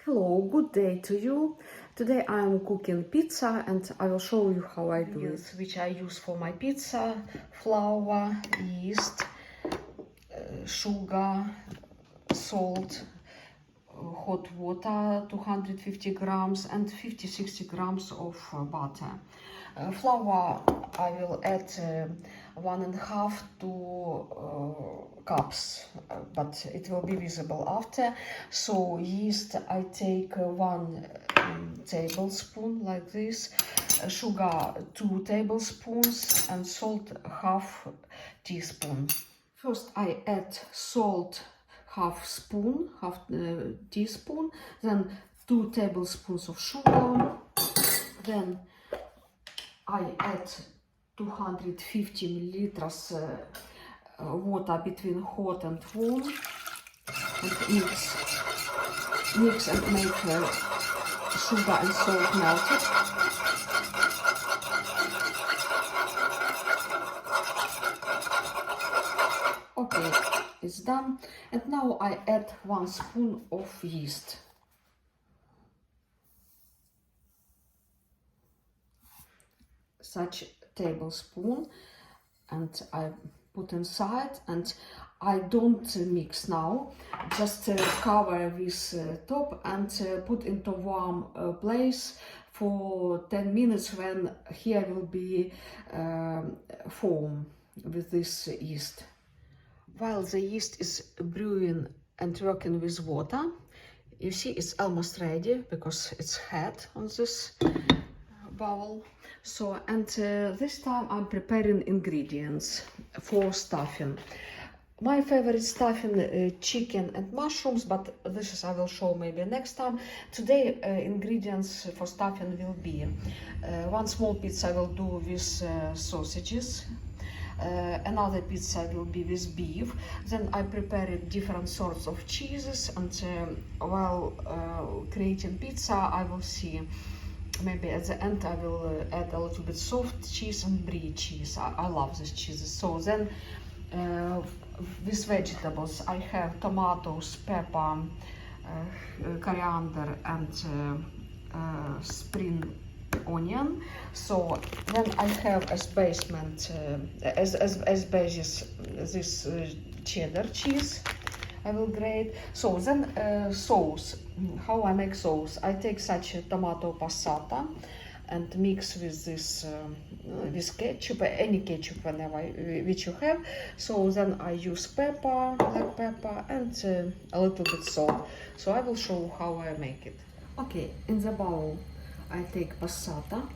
Hello, good day to you. Today I am cooking pizza and I will show you how I do it. Which I use for my pizza: flour, yeast, sugar, salt, hot water 250 grams and 50-60 grams of butter. Flour I will add 1.5 to cups, but it will be visible after. So yeast I take 1 tablespoon like this, sugar 2 tablespoons and salt half teaspoon. First I add salt half teaspoon, then 2 tablespoons of sugar, then I add 250 milliliters water between hot and warm and mix and make sugar and salt melted. Okay, it's done. And now I add 1 spoon of yeast. Such tablespoon, and I put inside, and I don't mix now, just cover this top and put into warm place for 10 minutes when here will be foam with this yeast. While the yeast is brewing and working with water, you see it's almost ready because it's hot on this bowl. So, and this time I'm preparing ingredients for stuffing. My favorite stuffing, chicken and mushrooms, but this is I will show maybe next time. Today ingredients for stuffing will be 1 small pizza I will do with sausages. Another pizza will be with beef. Then I prepared different sorts of cheeses, and while creating pizza I will see, maybe at the end I will add a little bit soft cheese and brie cheese. I love these cheeses. So then with vegetables I have tomatoes, pepper, coriander and spring onion. So then I have as basement, as basis, this cheddar cheese I will grate. So then sauce, how I make sauce. I take such a tomato passata and mix with this with ketchup, any ketchup whenever which you have. So then I use pepper, black pepper, and a little bit salt. So I will show how I make it. Okay, in the bowl I take passata.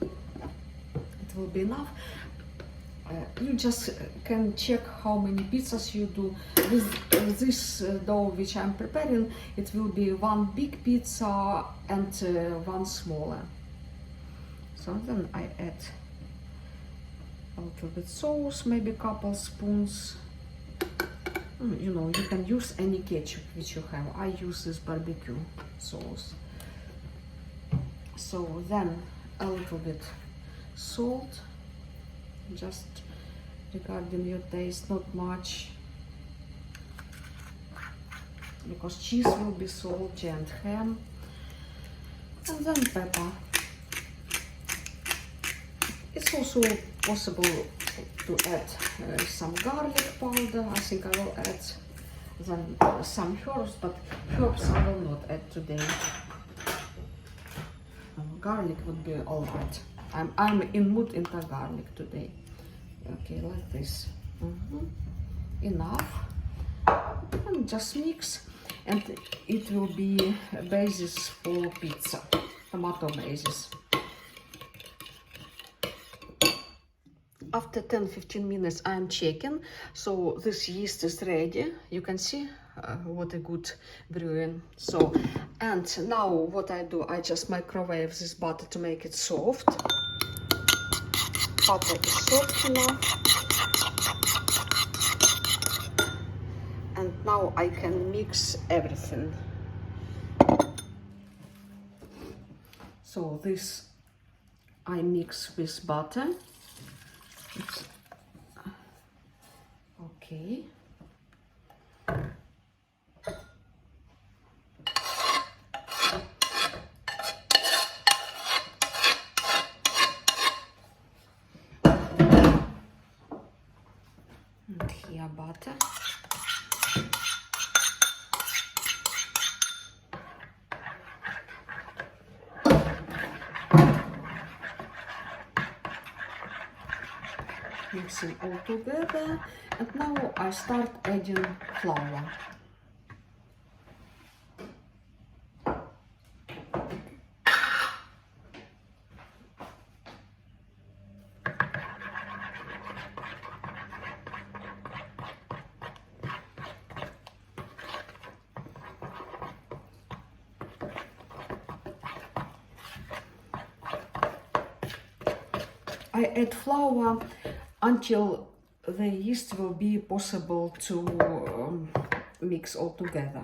It will be enough. You just can check how many pizzas you do. With this dough which I'm preparing, it will be 1 big pizza and 1 smaller. So then I add a little bit sauce, maybe a couple spoons. You know, you can use any ketchup which you have. I use this barbecue sauce. So then a little bit salt, just regarding your taste, not much, because cheese will be salty and ham. And then pepper. It's also possible to add some garlic powder. I think I will add then some herbs, but herbs I will not add today. Garlic would be all right. I'm in mood into garlic today. Okay, like this. Enough. And just mix, and it will be a basis for pizza, tomato basis. After 10-15 minutes I'm checking, so this yeast is ready. You can see what a good brewing. So, and now what I do, I just microwave this butter to make it soft. Butter is soft enough. And now I can mix everything. So this I mix with butter. Okay. everything all together, and now I start adding flour. I add flour until the yeast will be possible to mix all together.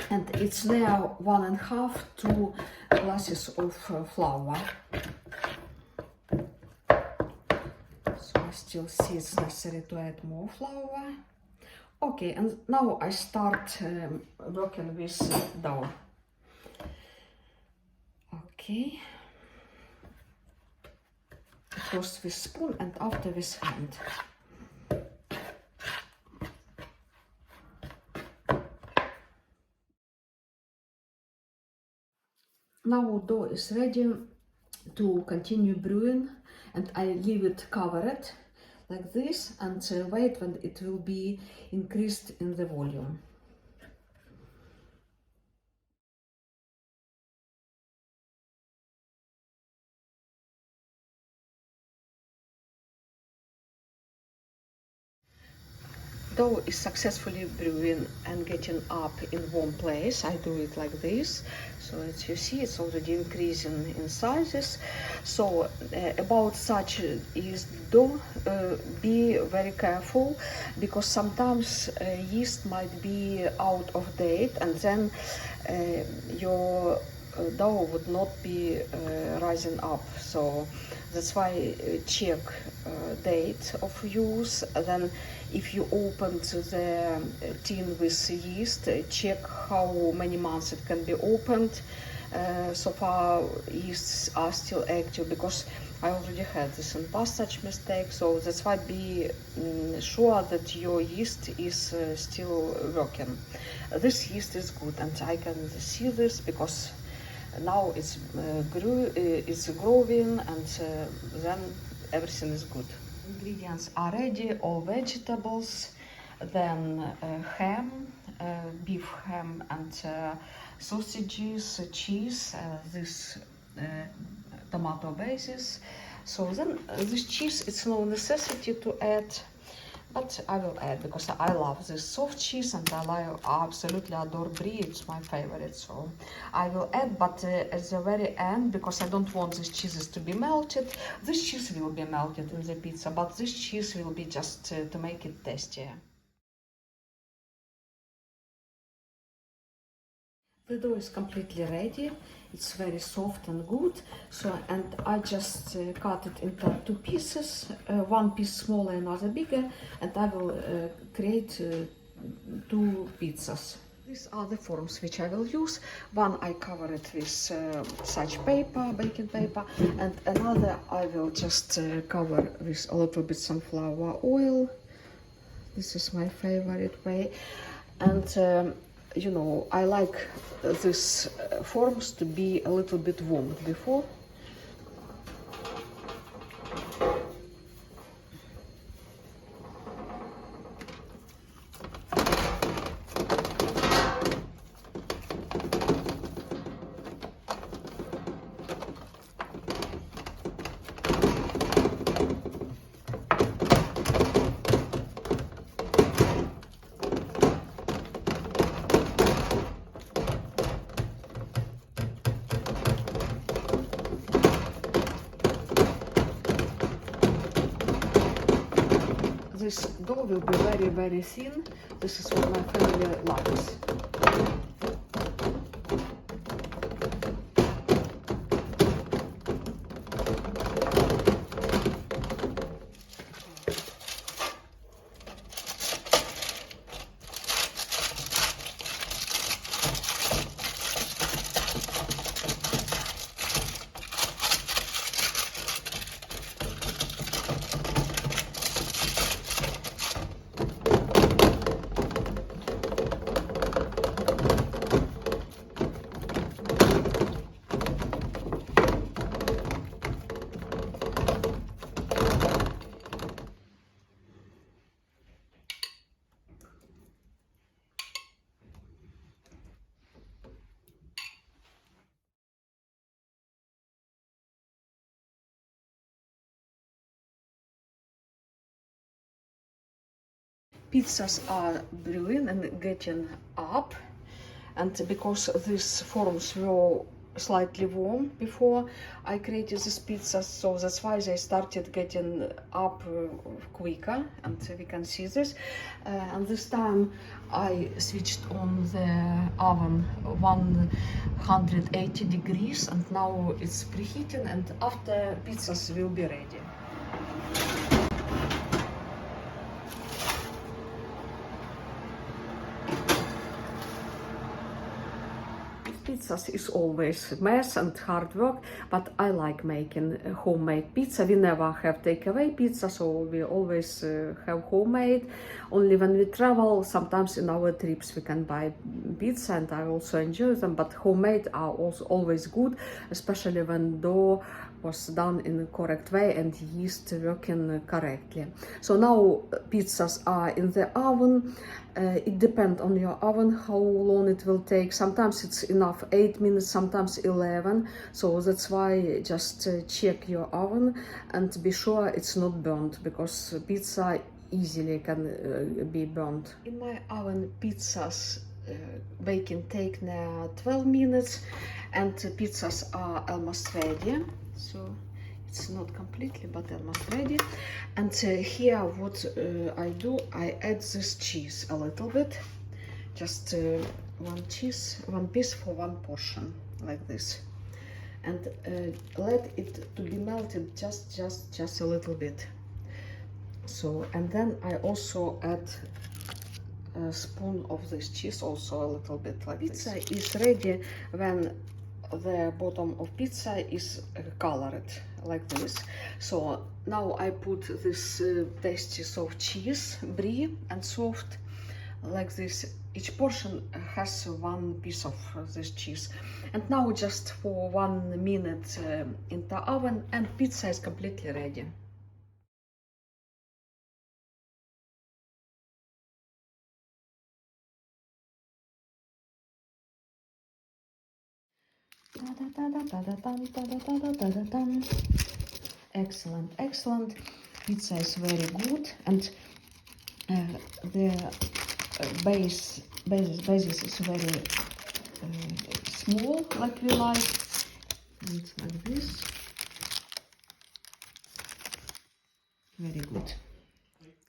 And it's now 1.5 to 2 glasses of flour. So I still see it's necessary to add more flour. Okay, and now I start working with dough. Okay. First with spoon and after with hand. Now dough is ready to continue brewing, and I leave it covered like this and wait when it will be increased in the volume. Dough is successfully brewing and getting up in warm place. I do it like this. So as you see, it's already increasing in sizes. So about such yeast dough, be very careful, because sometimes yeast might be out of date, and then your dough would not be rising up. So that's why check date of use. Then if you open the tin with yeast, check how many months it can be opened. So far yeasts are still active, because I already had this in past such mistake. So that's why be sure that your yeast is still working. This yeast is good, and I can see this because now it's growing, and then everything is good. Ingredients are ready, all vegetables, then ham, beef ham, and sausages, cheese, this tomato bases. So then this cheese, it's no necessity to add, but I will add because I love this soft cheese, and I absolutely adore brie. It's my favorite, so I will add, but at the very end, because I don't want these cheeses to be melted. This cheese will be melted in the pizza, but this cheese will be just to make it tastier. The dough is completely ready. It's very soft and good. So, and I just cut it into 2 pieces, one piece smaller, another bigger, and I will create 2 pizzas. These are the forms which I will use. One I cover it with such paper, baking paper, and another I will just cover with a little bit sunflower oil. This is my favorite way. And you know, I like these forms to be a little bit warmed before. This dough will be very, very thin. This is what my family likes. pizzas are brewing and getting up, and because these forms were slightly warm before I created this pizza, so that's why they started getting up quicker, and we can see this. And this time I switched on the oven 180 degrees, and now it's preheating, and after pizzas will be ready. Pizzas is always a mess and hard work, but I like making homemade pizza. We never have takeaway pizza, so we always have homemade. Only when we travel, sometimes in our trips we can buy pizza, and I also enjoy them, but homemade are also always good, especially when dough was done in the correct way and yeast working correctly. So now pizzas are in the oven. It depends on your oven how long it will take. Sometimes it's enough 8 minutes, sometimes 11. So that's why just check your oven and be sure it's not burnt, because pizza easily can be burnt. In my oven, pizzas baking take now 12 minutes, and pizzas are almost ready. So it's not completely, but almost ready. And here what I do, I add this cheese a little bit, just one piece for one portion, like this, and let it to be melted just a little bit. So, and then I also add a spoon of this cheese, also a little bit, like pizza this. Is ready when the bottom of pizza is colored like this. So now I put this tasty soft cheese, brie and soft, like this. Each portion has one piece of this cheese. And now just for 1 minute in the oven, and pizza is completely ready. Excellent, excellent. Pizza is very good, and the basis is very small, like we like. It's like this. Very good.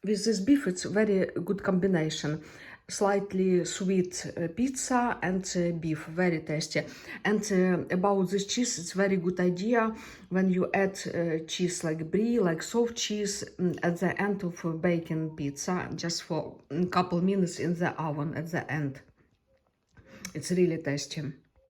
With this beef, it's a very good combination. Slightly sweet pizza and beef, very tasty. And about this cheese, it's very good idea when you add cheese like brie, like soft cheese, at the end of baking pizza, just for a couple minutes in the oven at the end. It's really tasty.